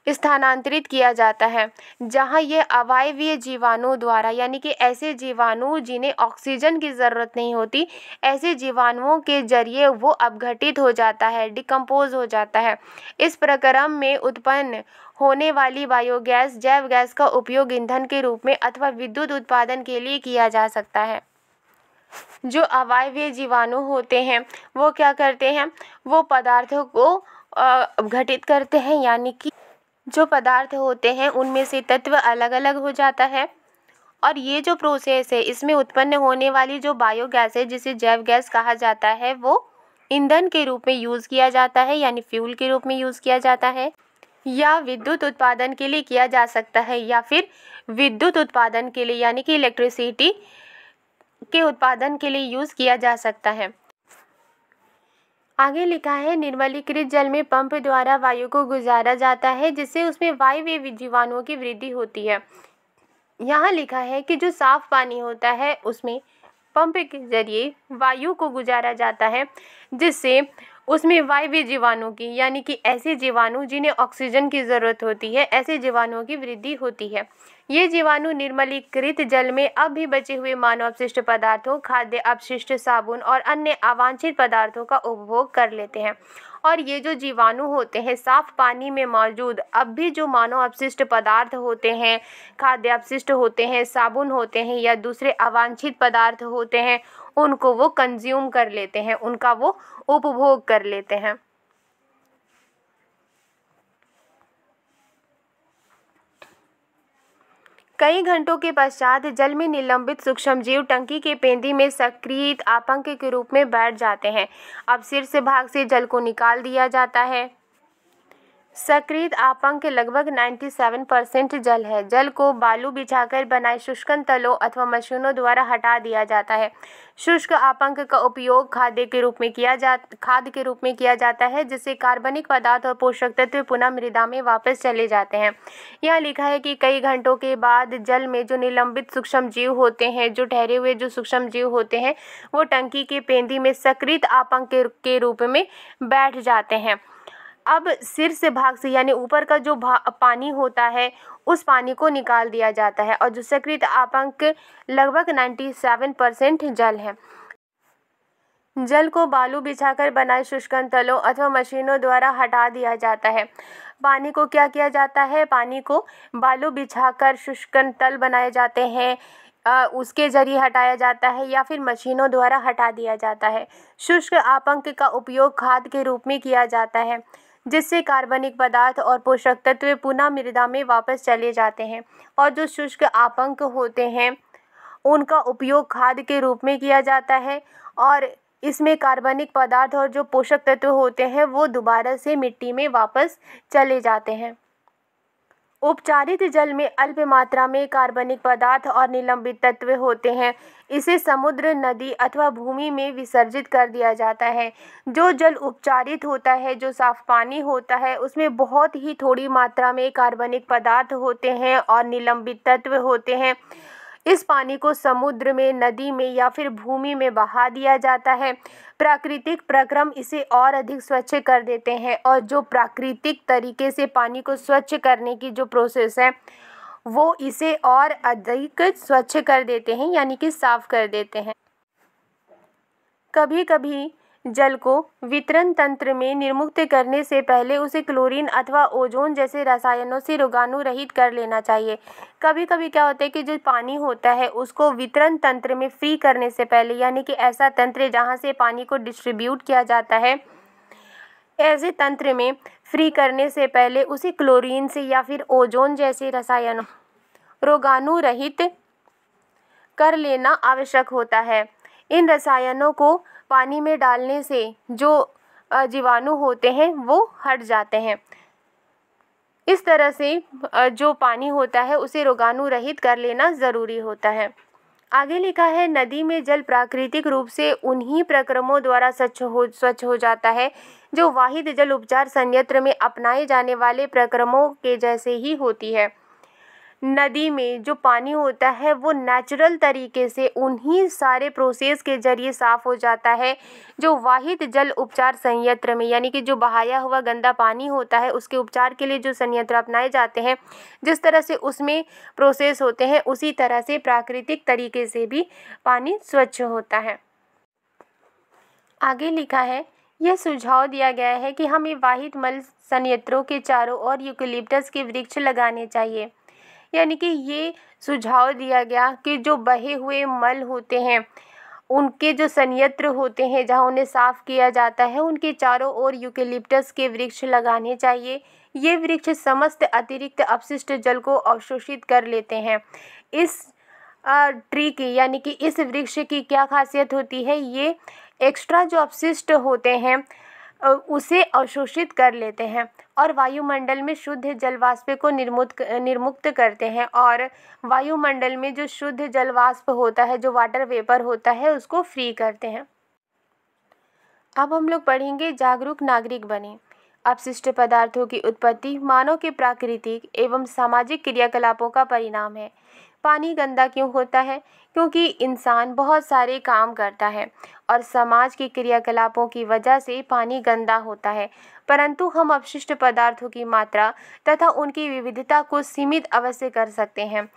स्थानांतरित किया जाता है जहां ये अवायवीय जीवाणुओं द्वारा यानी कि ऐसे जीवाणु जिन्हें ऑक्सीजन की ज़रूरत नहीं होती, ऐसे जीवाणुओं के जरिए वो अपघटित हो जाता है, डिकम्पोज हो जाता है। इस प्रक्रम में उत्पन्न होने वाली बायोगैस जैव गैस का उपयोग ईंधन के रूप में अथवा विद्युत उत्पादन के लिए किया जा सकता है। जो अवायवीय जीवाणु होते हैं वो क्या करते हैं? वो पदार्थों को अपघटित करते हैं, यानी कि जो पदार्थ होते हैं उनमें से तत्व अलग अलग हो जाता है और ये जो प्रोसेस है इसमें उत्पन्न होने वाली जो बायोगैस है जिसे जैव गैस कहा जाता है वो ईंधन के रूप में यूज़ किया जाता है, यानी फ्यूल के रूप में यूज़ किया जाता है, या विद्युत उत्पादन के लिए किया जा सकता है, या फिर विद्युत उत्पादन के लिए यानी कि इलेक्ट्रिसिटी के उत्पादन के लिए यूज़ किया जा सकता है। आगे लिखा है निर्मलीकृत जल में पंप द्वारा वायु को गुजारा जाता है जिससे उसमें वायवीय जीवाणुओं की वृद्धि होती है। यहाँ लिखा है कि जो साफ पानी होता है उसमें पंप के जरिए वायु को गुजारा जाता है जिससे उसमें वायवीय जीवाणु की यानी कि ऐसे जीवाणु जिन्हें ऑक्सीजन की ज़रूरत होती है, ऐसे जीवाणुओं की वृद्धि होती है। ये जीवाणु निर्मलीकृत जल में अब भी बचे हुए मानव अपशिष्ट पदार्थों, खाद्य अपशिष्ट, साबुन और अन्य अवांछित पदार्थों का उपभोग कर लेते हैं। और ये जो जीवाणु होते हैं साफ पानी में मौजूद अब भी जो मानव अपशिष्ट पदार्थ होते हैं, खाद्य अपशिष्ट होते हैं, साबुन होते हैं या दूसरे अवांछित पदार्थ होते हैं, उनको वो कंज्यूम कर लेते हैं, उनका वो उपभोग कर लेते हैं। कई घंटों के पश्चात जल में निलंबित सूक्ष्मजीव टंकी के पेंदी में सक्रिय आपंक के रूप में बैठ जाते हैं। अब शीर्ष भाग से जल को निकाल दिया जाता है। सक्रिय आपंक लगभग 97% जल है। जल को बालू बिछाकर बनाए शुष्कन तलों अथवा मशीनों द्वारा हटा दिया जाता है। शुष्क आपंक का उपयोग खाद के रूप में किया जाता है जिससे कार्बनिक पदार्थ और पोषक तत्व पुनः मृदा में वापस चले जाते हैं। यहाँ लिखा है कि कई घंटों के बाद जल में जो निलंबित सूक्ष्म जीव होते हैं, जो ठहरे हुए जो सूक्ष्म जीव होते हैं, वो टंकी के पेंदी में सक्रिय आपंक के रूप में बैठ जाते हैं। अब शीर्ष भाग से यानी ऊपर का जो पानी होता है उस पानी को निकाल दिया जाता है और जो सक्रिय आपंक लगभग 97% जल है। जल को बालू बिछाकर बनाए शुष्कन तलों अथवा मशीनों द्वारा हटा दिया जाता है। पानी को क्या किया जाता है? पानी को बालू बिछाकर शुष्कन तल बनाए जाते हैं, उसके जरिए हटाया जाता है या फिर मशीनों द्वारा हटा दिया जाता है। शुष्क आपंक का उपयोग खाद के रूप में किया जाता है जिससे कार्बनिक पदार्थ और पोषक तत्व पुनः मृदा में वापस चले जाते हैं। और जो शुष्क आपंक होते हैं उनका उपयोग खाद के रूप में किया जाता है और इसमें कार्बनिक पदार्थ और जो पोषक तत्व होते हैं वो दोबारा से मिट्टी में वापस चले जाते हैं। उपचारित जल में अल्प मात्रा में कार्बनिक पदार्थ और निलंबित तत्व होते हैं। इसे समुद्र, नदी अथवा भूमि में विसर्जित कर दिया जाता है। जो जल उपचारित होता है, जो साफ पानी होता है, उसमें बहुत ही थोड़ी मात्रा में कार्बनिक पदार्थ होते हैं और निलंबित तत्व होते हैं। इस पानी को समुद्र में, नदी में या फिर भूमि में बहा दिया जाता है। प्राकृतिक प्रक्रम इसे और अधिक स्वच्छ कर देते हैं और जो प्राकृतिक तरीके से पानी को स्वच्छ करने की जो प्रोसेस है वो इसे और अधिक स्वच्छ कर देते हैं यानी कि साफ कर देते हैं। कभी कभी जल को वितरण तंत्र में निर्मुक्त करने से पहले उसे क्लोरीन अथवा ओजोन जैसे रसायनों से रोगाणु रहित कर लेना चाहिए। कभी कभी क्या होता है कि जो पानी होता है उसको वितरण तंत्र में फ्री करने से पहले, यानी कि ऐसा तंत्र जहाँ से पानी को डिस्ट्रीब्यूट किया जाता है, ऐसे तंत्र में फ्री करने से पहले उसे क्लोरीन से या फिर ओजोन जैसे रसायनों रोगाणु रहित कर लेना आवश्यक होता है। इन रसायनों को पानी में डालने से जो जीवाणु होते हैं वो हट जाते हैं। इस तरह से जो पानी होता है उसे रोगाणु रहित कर लेना ज़रूरी होता है। आगे लिखा है, नदी में जल प्राकृतिक रूप से उन्हीं प्रक्रमों द्वारा स्वच्छ हो जाता है जो वाहिद जल उपचार संयंत्र में अपनाए जाने वाले प्रक्रमों के जैसे ही होती है। नदी में जो पानी होता है वो नेचुरल तरीके से उन्हीं सारे प्रोसेस के जरिए साफ़ हो जाता है जो वाहिद जल उपचार संयंत्र में, यानी कि जो बहाया हुआ गंदा पानी होता है उसके उपचार के लिए जो संयंत्र अपनाए जाते हैं, जिस तरह से उसमें प्रोसेस होते हैं उसी तरह से प्राकृतिक तरीके से भी पानी स्वच्छ होता है। आगे लिखा है, यह सुझाव दिया गया है कि हमें वाहिद मल संयंत्रों के चारों ओर यूकेलिप्टस के वृक्ष लगाने चाहिए। यानी कि ये सुझाव दिया गया कि जो बहे हुए मल होते हैं उनके जो संयंत्र होते हैं जहाँ उन्हें साफ़ किया जाता है उनके चारों ओर यूकेलिप्टस के वृक्ष लगाने चाहिए। ये वृक्ष समस्त अतिरिक्त अपशिष्ट जल को अवशोषित कर लेते हैं। इस ट्री की, यानी कि इस वृक्ष की क्या खासियत होती है, ये एक्स्ट्रा जो अपशिष्ट होते हैं उसे अवशोषित कर लेते हैं और वायुमंडल में शुद्ध जल वाष्प को निर्मुक्त करते हैं और वायुमंडल में जो शुद्ध जल वाष्प होता है, जो वाटर वेपर होता है, उसको फ्री करते हैं। अब हम लोग पढ़ेंगे जागरूक नागरिक बने। अपशिष्ट पदार्थों की उत्पत्ति मानव के प्राकृतिक एवं सामाजिक क्रियाकलापों का परिणाम है। पानी गंदा क्यों होता है? क्योंकि इंसान बहुत सारे काम करता है और समाज की क्रियाकलापों की वजह से पानी गंदा होता है, परंतु हम अपशिष्ट पदार्थों की मात्रा तथा उनकी विविधता को सीमित अवश्य कर सकते हैं।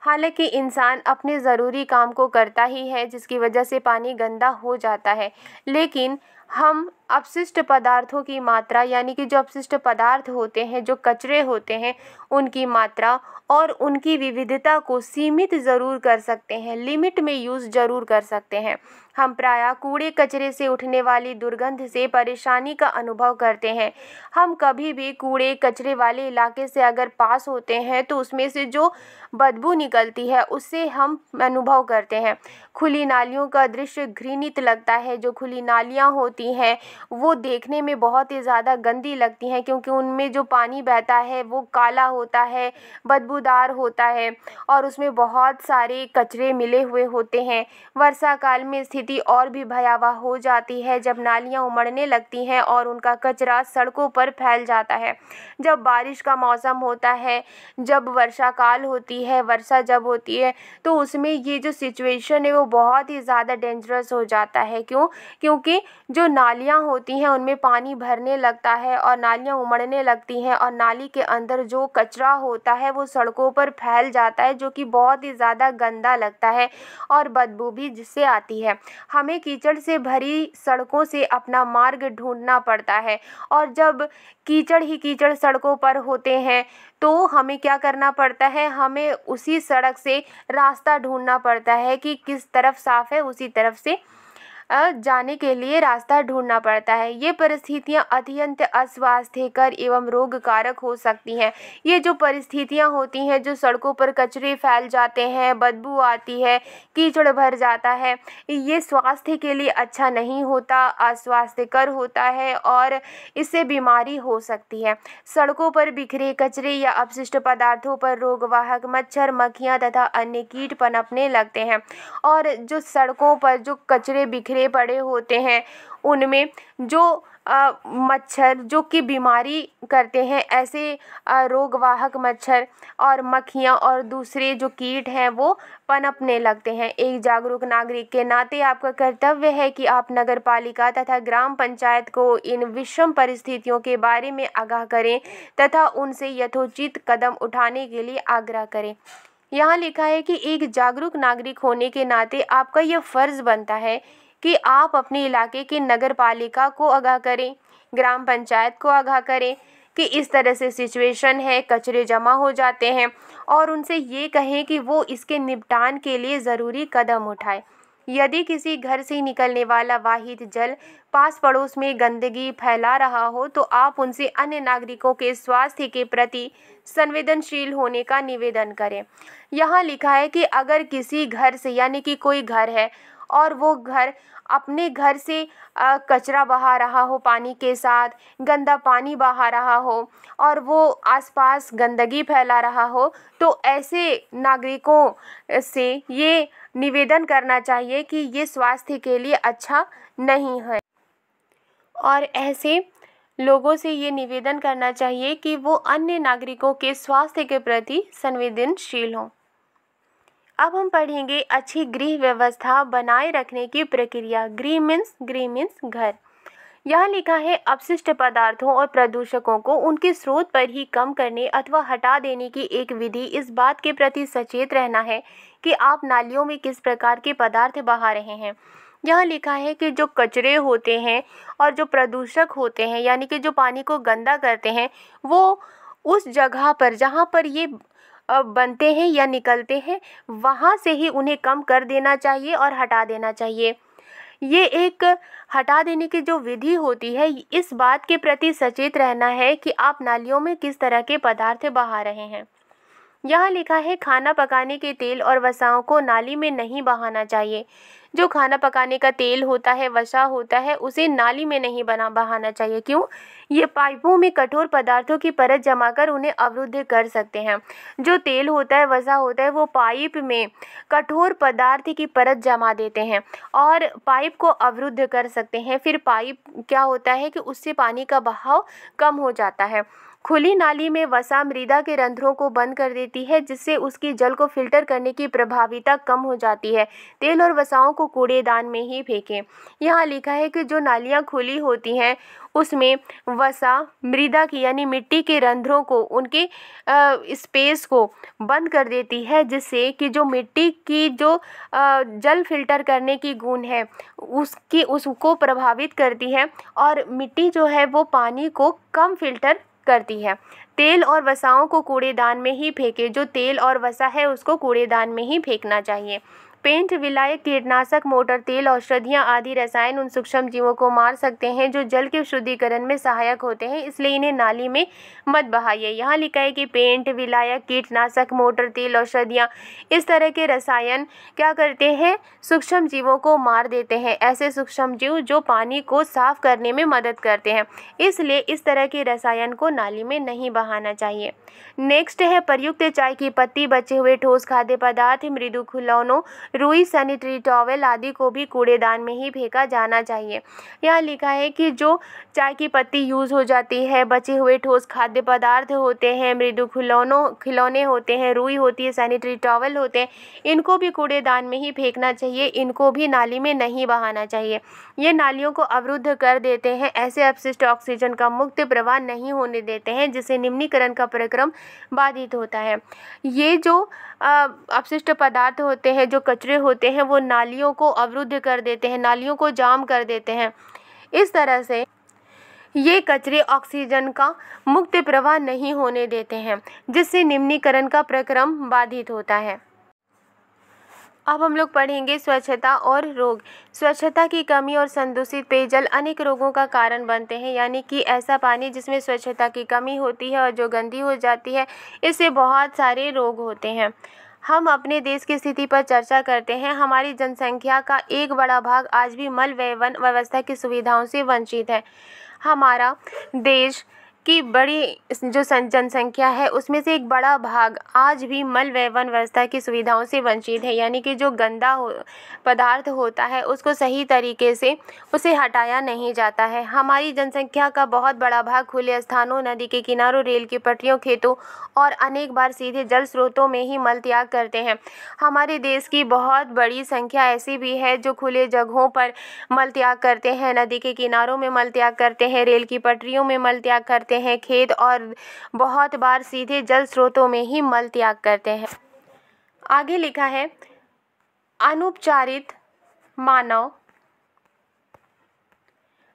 हालांकि इंसान अपने ज़रूरी काम को करता ही है जिसकी वजह से पानी गंदा हो जाता है, लेकिन हम अपशिष्ट पदार्थों की मात्रा, यानी कि जो अपशिष्ट पदार्थ होते हैं, जो कचरे होते हैं, उनकी मात्रा और उनकी विविधता को सीमित ज़रूर कर सकते हैं, लिमिट में यूज़ ज़रूर कर सकते हैं। हम प्रायः कूड़े कचरे से उठने वाली दुर्गंध से परेशानी का अनुभव करते हैं। हम कभी भी कूड़े कचरे वाले इलाके से अगर पास होते हैं तो उसमें से जो बदबू निकलती है उससे हम अनुभव करते हैं। खुली नालियों का दृश्य घृणित लगता है। जो खुली नालियाँ होती हैं वो देखने में बहुत ही ज़्यादा गंदी लगती हैं, क्योंकि उनमें जो पानी बहता है वो काला होता है, बदबूदार होता है और उसमें बहुत सारे कचरे मिले हुए होते हैं। वर्षा काल में स्थिति और भी भयावह हो जाती है जब नालियाँ उमड़ने लगती हैं और उनका कचरा सड़कों पर फैल जाता है। जब बारिश का मौसम होता है, जब वर्षा काल होती है, वर्षा जब होती है तो उसमें ये जो सिचुएशन है वो बहुत ही ज़्यादा डेंजरस हो जाता है। क्यों? क्योंकि जो नालियाँ होती हैं उनमें पानी भरने लगता है और नालियाँ उमड़ने लगती हैं और नाली के अंदर जो कचरा होता है वो सड़कों पर फैल जाता है, जो कि बहुत ही ज़्यादा गंदा लगता है और बदबू भी जिससे आती है। हमें कीचड़ से भरी सड़कों से अपना मार्ग ढूंढना पड़ता है और जब कीचड़ ही कीचड़ सड़कों पर होते हैं तो हमें क्या करना पड़ता है, हमें उसी सड़क से रास्ता ढूंढना पड़ता है कि किस तरफ साफ़ है, उसी तरफ से जाने के लिए रास्ता ढूंढना पड़ता है। ये परिस्थितियाँ अत्यंत अस्वास्थ्यकर एवं रोगकारक हो सकती हैं। ये जो परिस्थितियाँ होती हैं, जो सड़कों पर कचरे फैल जाते हैं, बदबू आती है, कीचड़ भर जाता है, ये स्वास्थ्य के लिए अच्छा नहीं होता, अस्वास्थ्यकर होता है और इससे बीमारी हो सकती है। सड़कों पर बिखरे कचरे या अपशिष्ट पदार्थों पर रोगवाहक मच्छर, मक्खियाँ तथा अन्य कीट पनपने लगते हैं और जो सड़कों पर जो कचरे बिखरे पड़े होते हैं उनमें जो मच्छर जो कि बीमारी करते हैं, ऐसे रोगवाहक मच्छर और मक्खियाँ और दूसरे जो कीट हैं वो पनपने लगते हैं। एक जागरूक नागरिक के नाते आपका कर्तव्य है कि आप नगर पालिका तथा ग्राम पंचायत को इन विषम परिस्थितियों के बारे में आगाह करें तथा उनसे यथोचित कदम उठाने के लिए आग्रह करें। यहाँ लिखा है कि एक जागरूक नागरिक होने के नाते आपका यह फ़र्ज़ बनता है कि आप अपने इलाके की नगर पालिका को आगाह करें, ग्राम पंचायत को आगाह करें कि इस तरह से सिचुएशन है, कचरे जमा हो जाते हैं, और उनसे ये कहें कि वो इसके निपटान के लिए ज़रूरी कदम उठाए। यदि किसी घर से निकलने वाला वाहिद जल पास पड़ोस में गंदगी फैला रहा हो तो आप उनसे अन्य नागरिकों के स्वास्थ्य के प्रति संवेदनशील होने का निवेदन करें। यहाँ लिखा है कि अगर किसी घर से, यानी कि कोई घर है और वो घर अपने घर से कचरा बहा रहा हो, पानी के साथ गंदा पानी बहा रहा हो और वो आसपास गंदगी फैला रहा हो, तो ऐसे नागरिकों से ये निवेदन करना चाहिए कि ये स्वास्थ्य के लिए अच्छा नहीं है, और ऐसे लोगों से ये निवेदन करना चाहिए कि वो अन्य नागरिकों के स्वास्थ्य के प्रति संवेदनशील हों। अब हम पढ़ेंगे अच्छी गृह व्यवस्था बनाए रखने की प्रक्रिया। गृह मीन्स घर। यहाँ लिखा है अपशिष्ट पदार्थों और प्रदूषकों को उनके स्रोत पर ही कम करने अथवा हटा देने की एक विधि इस बात के प्रति सचेत रहना है कि आप नालियों में किस प्रकार के पदार्थ बहा रहे हैं। यहाँ लिखा है कि जो कचरे होते हैं और जो प्रदूषक होते हैं, यानी कि जो पानी को गंदा करते हैं, वो उस जगह पर जहाँ पर ये बनते हैं या निकलते हैं वहाँ से ही उन्हें कम कर देना चाहिए और हटा देना चाहिए। ये एक हटा देने की जो विधि होती है, इस बात के प्रति सचेत रहना है कि आप नालियों में किस तरह के पदार्थ बहा रहे हैं। यहाँ लिखा है खाना पकाने के तेल और वसाओं को नाली में नहीं बहाना चाहिए। जो खाना पकाने का तेल होता है, वसा होता है, उसे नाली में नहीं बहाना चाहिए। क्यों? ये पाइपों में कठोर पदार्थों की परत जमाकर उन्हें अवरुद्ध कर सकते हैं। जो तेल होता है, वसा होता है, वो पाइप में कठोर पदार्थ की परत जमा देते हैं और पाइप को अवरुद्ध कर सकते हैं। फिर पाइप क्या होता है कि उससे पानी का बहाव कम हो जाता है। खुली नाली में वसा मृदा के रंध्रों को बंद कर देती है, जिससे उसकी जल को फिल्टर करने की प्रभाविता कम हो जाती है। तेल और वसाओं को कूड़ेदान में ही फेंकें। यहाँ लिखा है कि जो नालियाँ खुली होती हैं उसमें वसा मृदा की, यानी मिट्टी के रंध्रों को, उनके स्पेस को बंद कर देती है, जिससे कि जो मिट्टी की जो जल फिल्टर करने की गुण है उसको प्रभावित करती है और मिट्टी जो है वो पानी को कम फिल्टर करती है। तेल और वसाओं को कूड़ेदान में ही फेंके। जो तेल और वसा है उसको कूड़ेदान में ही फेंकना चाहिए। पेंट, विलायक, कीटनाशक, मोटर तेल, औषधियाँ आदि रसायन उन सूक्ष्म जीवों को मार सकते हैं जो जल के शुद्धिकरण में सहायक होते हैं, इसलिए इन्हें नाली में मत बहाइए। यहाँ लिखा है कि पेंट, विलायक, कीटनाशक, मोटर तेल, औषधियाँ, इस तरह के रसायन क्या करते हैं? सूक्ष्म जीवों को मार देते हैं। ऐसे सूक्ष्म जीव जो पानी को साफ करने में मदद करते हैं, इसलिए इस तरह के रसायन को नाली में नहीं बहाना चाहिए। नेक्स्ट है प्रयुक्त चाय की पत्ती, बचे हुए ठोस खाद्य पदार्थ, मृदु खिलौनों, रुई, सैनिटरी टॉवेल आदि को भी कूड़ेदान में ही फेंका जाना चाहिए। यहाँ लिखा है कि जो चाय की पत्ती यूज़ हो जाती है, बचे हुए ठोस खाद्य पदार्थ होते हैं, मृदु खिलौने होते हैं, रुई होती है, सैनिटरी टॉवेल होते हैं, इनको भी कूड़ेदान में ही फेंकना चाहिए। इनको भी नाली में नहीं बहाना चाहिए। ये नालियों को अवरुद्ध कर देते हैं। ऐसे अपशिष्ट ऑक्सीजन का मुक्त प्रवाह नहीं होने देते हैं, जिससे निम्नीकरण का प्रक्रम बाधित होता है। ये जो अपशिष्ट पदार्थ होते हैं, जो कचरे होते हैं, वो नालियों को अवरुद्ध कर देते हैं, नालियों को जाम कर देते हैं। इस तरह से ये कचरे ऑक्सीजन का मुक्त प्रवाह नहीं होने देते हैं, जिससे निम्नीकरण का प्रक्रम बाधित होता है। अब हम लोग पढ़ेंगे स्वच्छता और रोग। स्वच्छता की कमी और संदूषित पेयजल अनेक रोगों का कारण बनते हैं, यानी कि ऐसा पानी जिसमें स्वच्छता की कमी होती है और जो गंदी हो जाती है, इससे बहुत सारे रोग होते हैं। हम अपने देश की स्थिति पर चर्चा करते हैं। हमारी जनसंख्या का एक बड़ा भाग आज भी मल व्यवन व्यवस्था की सुविधाओं से वंचित है। हमारा देश की बड़ी जो जनसंख्या है उसमें से एक बड़ा भाग आज भी मल व्यवन व्यवस्था की सुविधाओं से वंचित है, यानी कि जो गंदा पदार्थ होता है उसको सही तरीके से उसे हटाया नहीं जाता है। हमारी जनसंख्या का बहुत बड़ा भाग खुले स्थानों, नदी के किनारों, रेल की पटरियों, खेतों और अनेक बार सीधे जल स्रोतों में ही मल त्याग करते हैं। हमारे देश की बहुत बड़ी संख्या ऐसी भी है जो खुले जगहों पर मल त्याग करते हैं, नदी के किनारों में मल त्याग करते हैं, रेल की पटरियों में मल त्याग करते हैं, खेत और बहुत बार सीधे जल स्रोतों में ही मल त्याग करते हैं। आगे लिखा है अनुपचारित मानव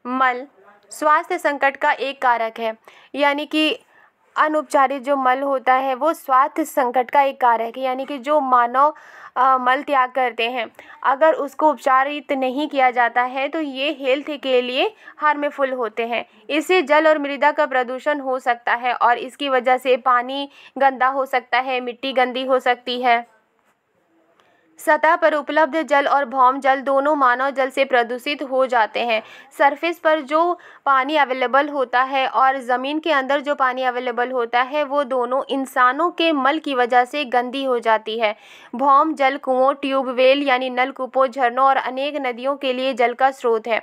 मल स्वास्थ्य संकट का एक कारक है, यानी कि अनुपचारित जो मल होता है वो स्वास्थ्य संकट का एक कारक है, यानी कि जो मानव मल त्याग करते हैं, अगर उसको उपचारित नहीं किया जाता है तो ये हेल्थ के लिए हार्मफुल होते हैं। इससे जल और मृदा का प्रदूषण हो सकता है और इसकी वजह से पानी गंदा हो सकता है, मिट्टी गंदी हो सकती है। सतह पर उपलब्ध जल और भौम जल दोनों मानव जल से प्रदूषित हो जाते हैं। सरफेस पर जो पानी अवेलेबल होता है और ज़मीन के अंदर जो पानी अवेलेबल होता है वो दोनों इंसानों के मल की वजह से गंदी हो जाती है। भौम जल कुओं, ट्यूबवेल यानी नलकूपों, झरनों और अनेक नदियों के लिए जल का स्रोत है।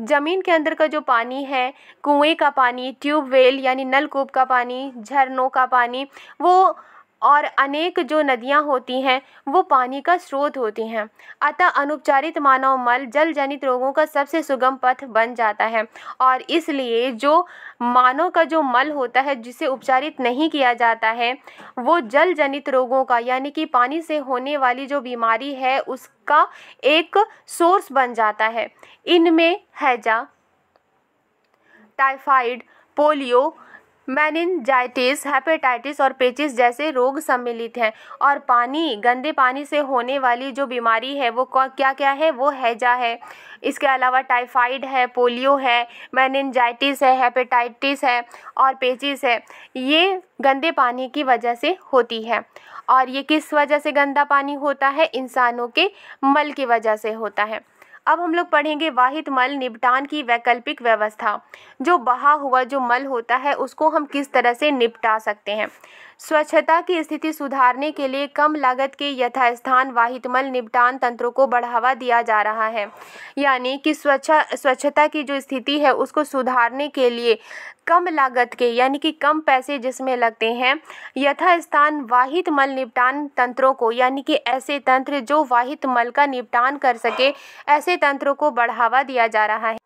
ज़मीन के अंदर का जो पानी है, कुएं का पानी, ट्यूबवेल यानी नलकूप का पानी, झरनों का पानी, वो और अनेक जो नदियाँ होती हैं वो पानी का स्रोत होती हैं। अतः अनुपचारित मानव मल जल जनित रोगों का सबसे सुगम पथ बन जाता है और इसलिए जो मानव का जो मल होता है जिसे उपचारित नहीं किया जाता है वो जल जनित रोगों का, यानी कि पानी से होने वाली जो बीमारी है उसका एक सोर्स बन जाता है। इनमें हैजा, टाइफाइड, पोलियो, मेनिनजाइटिस, हेपेटाइटिस और पेचिस जैसे रोग सम्मिलित हैं। और गंदे पानी से होने वाली जो बीमारी है वो क्या क्या है, वो हैजा है। इसके अलावा टाइफाइड है, पोलियो है, मेनिनजाइटिस है, हेपेटाइटिस है और पेचिस है। ये गंदे पानी की वजह से होती है। और ये किस वजह से गंदा पानी होता है? इंसानों के मल की वजह से होता है। अब हम लोग पढ़ेंगे वाहित मल निपटान की वैकल्पिक व्यवस्था। जो बहा हुआ जो मल होता है उसको हम किस तरह से निपटा सकते हैं। स्वच्छता की स्थिति सुधारने के लिए कम लागत के यथास्थान वाहित मल निपटान तंत्रों को बढ़ावा दिया जा रहा है, यानी कि स्वच्छता की जो स्थिति है उसको सुधारने के लिए कम लागत के, यानी कि कम पैसे जिसमें लगते हैं, यथास्थान वाहित मल निपटान तंत्रों को, यानी कि ऐसे तंत्र जो वाहित मल का निपटान कर सके, ऐसे तंत्रों को बढ़ावा दिया जा रहा है।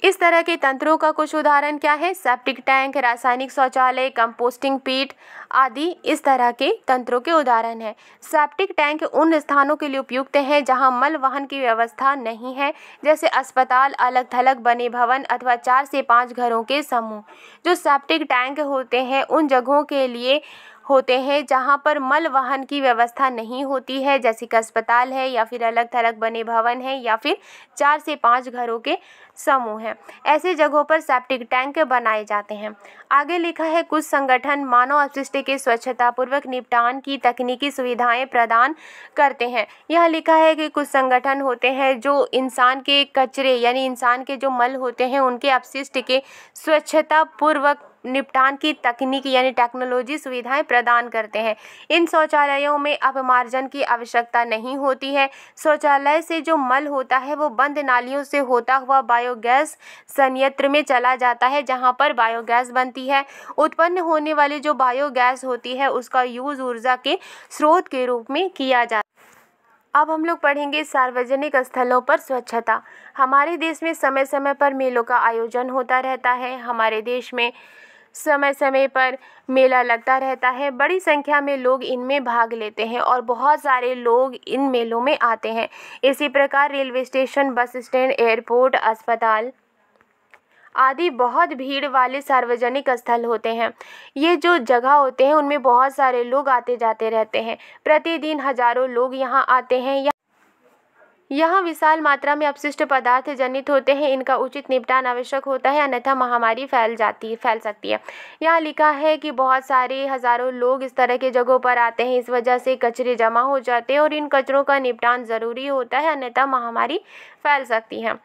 इस तरह के तंत्रों का कुछ उदाहरण क्या है? सेप्टिक टैंक, रासायनिक शौचालय, कंपोस्टिंग पीट आदि इस तरह के तंत्रों के उदाहरण हैं। सेप्टिक टैंक उन स्थानों के लिए उपयुक्त हैं जहां मल वहन की व्यवस्था नहीं है, जैसे अस्पताल, अलग थलग बने भवन अथवा 4 से 5 घरों के समूह। जो सेप्टिक टैंक होते हैं उन जगहों के लिए होते हैं जहां पर मल वाहन की व्यवस्था नहीं होती है, जैसे कि अस्पताल है या फिर अलग थलग बने भवन है या फिर 4 से 5 घरों के समूह हैं। ऐसी जगहों पर सेप्टिक टैंक बनाए जाते हैं। आगे लिखा है कुछ संगठन मानव अपशिष्ट के स्वच्छता पूर्वक निपटान की तकनीकी सुविधाएं प्रदान करते हैं। यह लिखा है कि कुछ संगठन होते हैं जो इंसान के कचरे, यानी इंसान के जो मल होते हैं उनके अपशिष्ट के स्वच्छता पूर्वक निपटान की तकनीकी यानी टेक्नोलॉजी सुविधाएं प्रदान करते हैं। इन शौचालयों में अपमार्जन की आवश्यकता नहीं होती है। शौचालय से जो मल होता है वो बंद नालियों से होता हुआ बायोगैस संयंत्र में चला जाता है, जहां पर बायोगैस बनती है। उत्पन्न होने वाली जो बायोगैस होती है उसका यूज ऊर्जा के स्रोत के रूप में किया जाता है। अब हम लोग पढ़ेंगे सार्वजनिक स्थलों पर स्वच्छता। हमारे देश में समय समय पर मेलों का आयोजन होता रहता है। हमारे देश में समय समय पर मेला लगता रहता है। बड़ी संख्या में लोग इनमें भाग लेते हैं और बहुत सारे लोग इन मेलों में आते हैं। इसी प्रकार railway station, bus stand, airport, अस्पताल आदि बहुत भीड़ वाले सार्वजनिक स्थल होते हैं। ये जो जगह होते हैं उनमें बहुत सारे लोग आते जाते रहते हैं। प्रतिदिन हजारों लोग यहाँ आते हैं। यहाँ विशाल मात्रा में अपशिष्ट पदार्थ जनित होते हैं। इनका उचित निपटान आवश्यक होता है, अन्यथा महामारी फैल सकती है। यहाँ लिखा है कि बहुत सारे हजारों लोग इस तरह के जगहों पर आते हैं। इस वजह से कचरे जमा हो जाते हैं और इन कचरों का निपटान ज़रूरी होता है, अन्यथा महामारी फैल सकती है।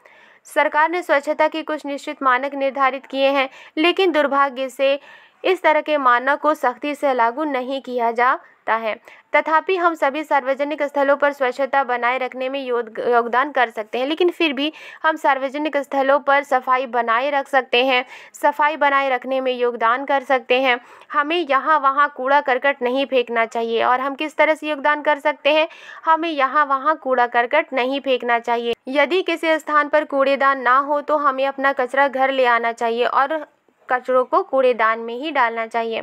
सरकार ने स्वच्छता के कुछ निश्चित मानक निर्धारित किए हैं, लेकिन दुर्भाग्य से इस तरह के मानक को सख्ती से लागू नहीं किया जाता है। तथापि हम सभी सार्वजनिक स्थलों पर स्वच्छता बनाए रखने में योगदान कर सकते हैं। लेकिन फिर भी हम सार्वजनिक स्थलों पर सफाई बनाए रख सकते हैं, सफाई बनाए रखने में योगदान कर सकते हैं। हमें यहाँ वहाँ कूड़ा करकट नहीं फेंकना चाहिए। और हम किस तरह से योगदान कर सकते हैं? हमें यहाँ वहाँ कूड़ा करकट नहीं फेंकना चाहिए। यदि किसी स्थान पर कूड़ेदान ना हो तो हमें अपना कचरा घर ले आना चाहिए और कचरों को कूड़ेदान में ही डालना चाहिए।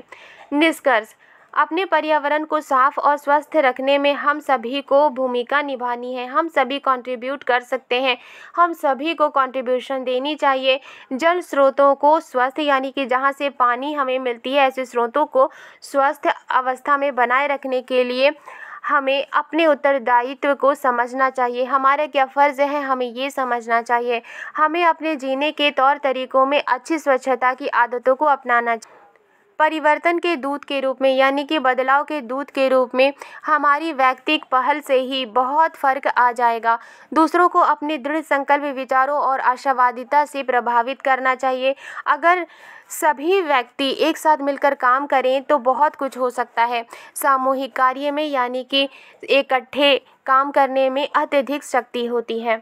निष्कर्ष, अपने पर्यावरण को साफ और स्वस्थ रखने में हम सभी को भूमिका निभानी है। हम सभी कंट्रीब्यूट कर सकते हैं, हम सभी को कंट्रीब्यूशन देनी चाहिए। जल स्रोतों को स्वस्थ यानी कि जहाँ से पानी हमें मिलती है, ऐसे स्रोतों को स्वस्थ अवस्था में बनाए रखने के लिए हमें अपने उत्तरदायित्व को समझना चाहिए। हमारा क्या फ़र्ज़ है, हमें ये समझना चाहिए। हमें अपने जीने के तौर तरीक़ों में अच्छी स्वच्छता की आदतों को अपनाना चाहिए। परिवर्तन के दूत के रूप में यानी कि बदलाव के दूत के रूप में हमारी व्यक्तिगत पहल से ही बहुत फ़र्क आ जाएगा। दूसरों को अपने दृढ़ संकल्प, विचारों और आशावादिता से प्रभावित करना चाहिए। अगर सभी व्यक्ति एक साथ मिलकर काम करें तो बहुत कुछ हो सकता है। सामूहिक कार्य में यानी कि इकट्ठे काम करने में अत्यधिक शक्ति होती है।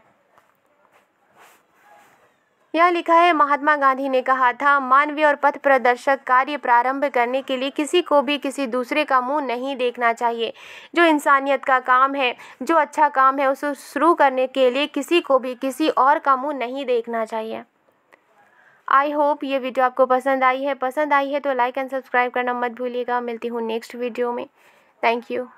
यह लिखा है, महात्मा गांधी ने कहा था, मानवीय और पथ प्रदर्शक कार्य प्रारंभ करने के लिए किसी को भी किसी दूसरे का मुंह नहीं देखना चाहिए। जो इंसानियत का काम है, जो अच्छा काम है, उसे शुरू करने के लिए किसी को भी किसी और का मुंह नहीं देखना चाहिए। आई होप ये वीडियो आपको पसंद आई है तो लाइक एंड सब्सक्राइब करना मत भूलिएगा। मिलती हूँ नेक्स्ट वीडियो में। Thank you.